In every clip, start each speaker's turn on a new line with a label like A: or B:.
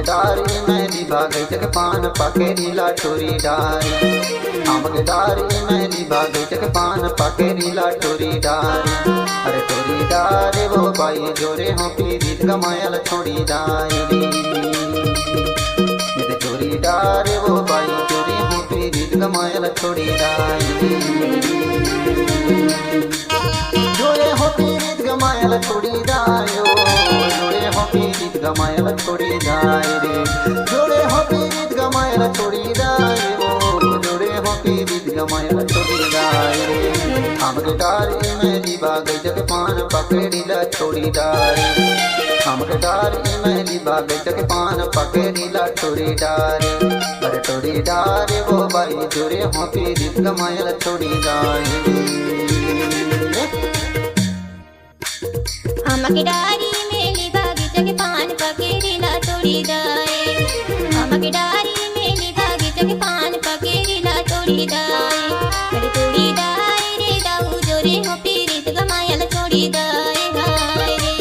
A: डारी मेहंदी बागै जग पान पाके नीला टोरी डारी आमक डारी मेहंदी बागै जग पान पाके नीला टोरी डारी अरे टोरी डारे वो बाई जोरे हो पीरीत गमायल छोड़ी डारी मेरे टोरी डारे वो बाई जोरे हो पीरीत गमायल छोड़ी डारी जोरे हो पीरीत गमायल छोड़ी डायो जोरे हो पीरीत गमायल छोड़ी डायरे जोरे हो पीरीत गमायल छोड़ी डायो जोरे हो पीरीत गमायल छोड़ी डायरे आमक डारी मेहंदी बागै जग पान पाके नीला छोड़ी डारी आमक डारी मेहंदी बागै जग पान पाके नीला छोड़ी डारी अरे छोड़ी डारे वो बाई जोरे हो पीरीत गमायल छोड़ी डारी
B: आमक डारी मेहंदी बागै जग पान पाके नीला छोड़ी डारे आमक डारी मेहंदी बागै जग पान पाके नीला छोड़ी डारे अरे छोड़ी डारे रे दाऊ जोरे हो पीरीत गमायल छोड़ी डारे हाय रे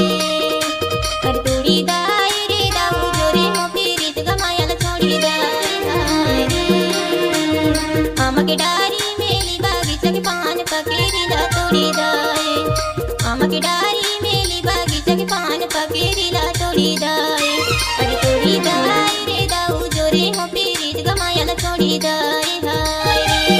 B: अरे छोड़ी डारे रे दाऊ जोरे हो पीरीत गमायल छोड़ी डारे हाय रे आमक डारी मेहंदी बागै जग पान पाके नीला छोड़ी डारे आमक डारी मेहंदी बागै जग पान पाके नीला छोड़ी डारे अरे छोड़ी डारे रे दाऊ जोरे हो पीरीत गमायल छोड़ी डारे हाय रे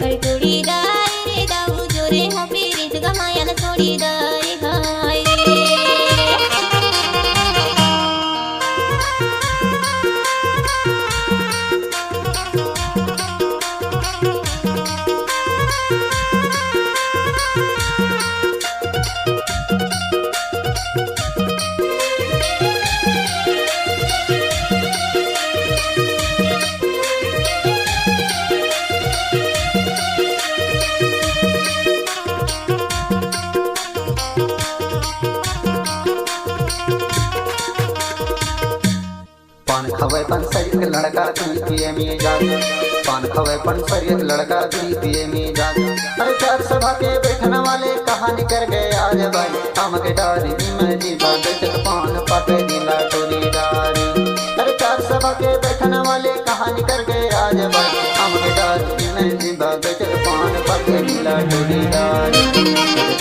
B: अरे छोड़ी डारे रे दाऊ जोरे हो पीरीत गमायल छोड़ी डारे हाय रे
A: पान खवे पन सरियक लड़का दूध पिए में जाग पान खवे पन सरियक लड़का दूध पिए में जाग अरे चार सभा के बैठने वाले कहानी कर गए आज भाई आमक डारी मेहंदी बागै जग पान पाके नीला टोरी डारी अरे चार सभा के बैठने वाले कहानी कर गए आज भाई आमक डारी मेहंदी बागै जग पान पाके नीला टोरी डारी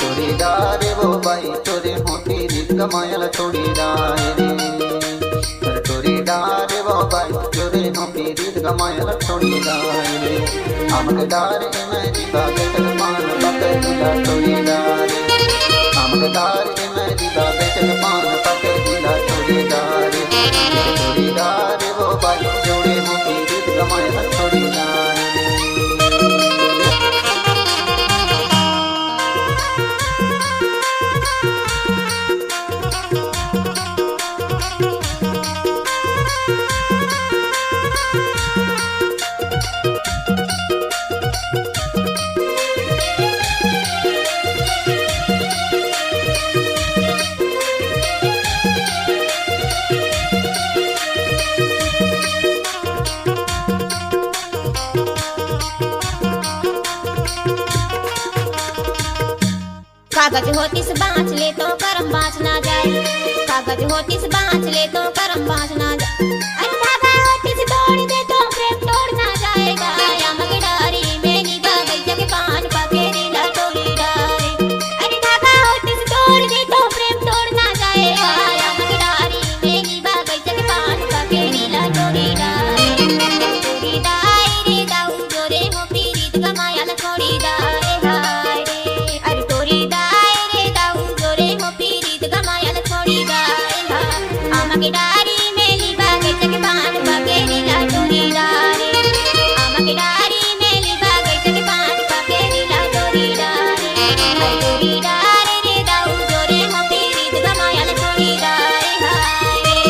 A: टोरी डारे वो बाई चोरे होती रीत गमायल छोड़ी डारी टोरी डारे वो बाई जोरे हो पीरीत गमायल छोड़ी डारे आमक डारे मेहंदी बागै जग पान पाके नीला टोरी डारे आमक डारे मेहंदी बागै जग पान पाके नीला टोरी डारे टोरी डारे वो बाई जोरे हो पीरीत गमायल छोड़ी डारे
B: कागज होती से बाँच ले तो करम बाँच ना जाए कागज होती से बाँच ले तो करम बाँच ना जाए अरे धागा होती से तोड़ दे तो प्रेम तोड़ ना जाएगा आमक डारी मेहंदी बागै जग पान पाके नीला टोरी डारे अरे धागा होती से तोड़ दे तो प्रेम तोड़ ना जाएगा आमक डारी मेहंदी बागै जग पान पाके नीला टोरी डारे टोरी डारे रे दाऊ जोरे हो पीरीत गमायल छोड़ी डारे हाय रे अरे टोरी डारे दाऊ जोरे हो पीरीत गमायल छोड़ी डारे आमक डारी मेहंदी बागै जग पान पाके नीला टोरी डारे आमक डारी मेहंदी बागै जग पान पाके नीला टोरी डारे अरे टोरी डारे रे दाऊ जोरे हो पीरीत गमायल छोड़ी डारे हाय रे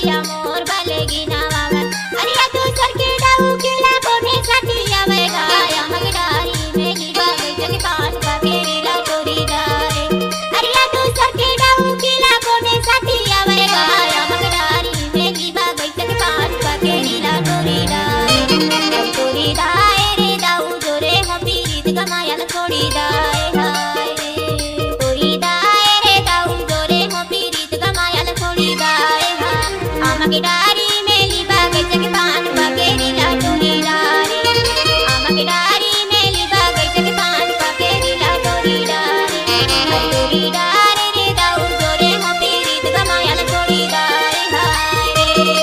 B: भैया मोर भलेगी नावावर अरे या दूसर के डाऊ केला कोने साथी आवेगा हमके डारी में लीबा जग पान पकेरी ला टोरी डारे अरे या दूसर के डाऊ केला कोने साथी आवेगा हमके डारी में लीबा जग पान पकेरी ला टोरी डारे टोरी डाए रे दाऊ जोरे हम पीरित कमायल छोड़ी डाए हाय रे टोरी डाए रे दाऊ जोरे हम पीरित कमायल छोड़ी डाए हमके डारी में लीबा जग पान पकेरी ला टोरी डारे हमके डारी में लीबा जग पान पकेरी ला टोरी डारे टोरी डारे रे दाऊ जोरे हम पीरित कमायल छोड़ी डाए हाय रे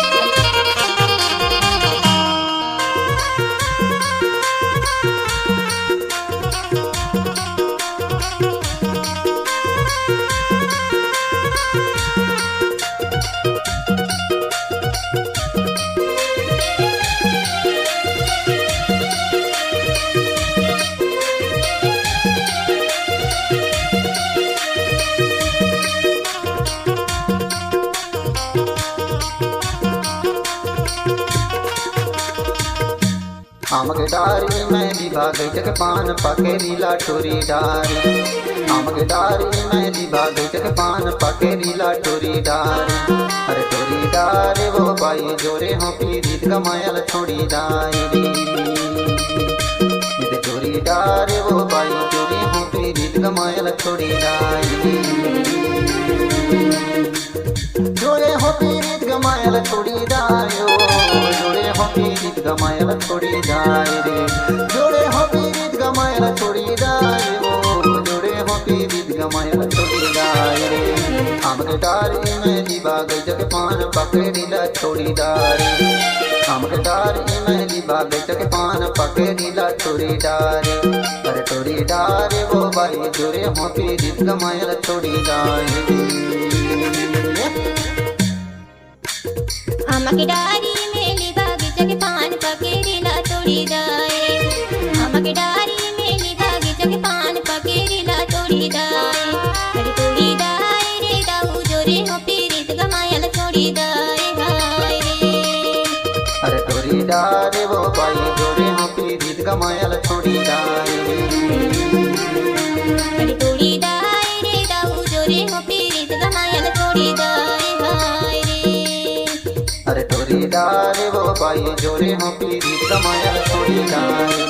A: हमके डारी में लीबा जग पान पकेरी ला टोरी डारी हमके डारी में लीबा जग पान पकेरी ला टोरी डारी अरे टोरी डारे वो बाई जोरे हो पीरित कमायल छोड़ी डारी टोरी डारे वो बाई जोरे हो पीरित कमायल छोड़ी डारी जोरे हो पीरित कमायल छोड़ी डायो जोरे हो पीरित कमायल छोड़ी जाए रे जोरे हो पीरित कमायल छोड़ी जाए वो जोरे हो पीरित कमायल छोड़ी जाए रे हमके डारी में लीबा जग पान पकड़ी ला छोड़ी डारी हमके डारी में लीबा जग पान पकड़ी ला छोड़ी डारी अरे छोड़ी डारे वो भाई जोरे हो पीरित कमायल छोड़ी जाए
B: हमके डारी में लीबा जग पान पकेरी ला टोरी डाए हमके डारी में लीबा जग पान पकेरी ला टोरी डाए अरे टोरी डाए रे दाऊ जोरे हो पीरित कमायल छोड़ी डाए हाय रे
A: अरे टोरी डारे वो भाई जोरे हो पीरित कमायल छोड़ी डाए
B: अरे टोरी डाए रे दाऊ जोरे हो पीरित कमायल छोड़ी डाए हाय रे
A: अरे टोरी डारे वो भाई जोरे हो पीरित कमायल छोड़ी डाए